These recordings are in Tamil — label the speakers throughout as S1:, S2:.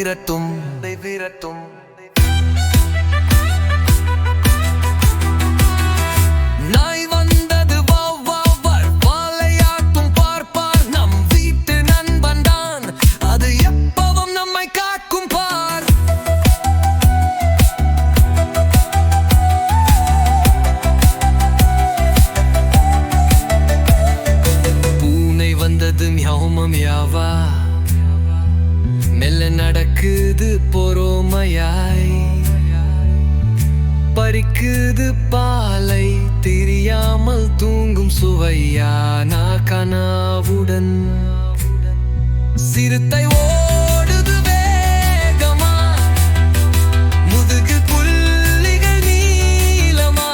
S1: விரட்டும். நாய் வந்தது வௌவால் வாலையாட்டும் பார்ப்பார். நம் வீட்டு நண்பன் தான், அது எப்பவும் நம்மை காக்கும் பார். பூனை வந்தது மியாவா, மெல்ல நடக்குது பொறுமையாய். பறிக்குது பாலை தெரியாமல் தூங்கும் சுவையான கனவுடன். சிறுத்தை ஓடுது வேகமா, முதுகு புள்ளிகள் நீளமா.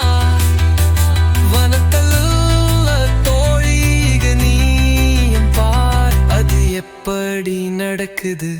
S1: வனத்தில் தோழிக நீயும் பார், அது எப்படி நடக்குது.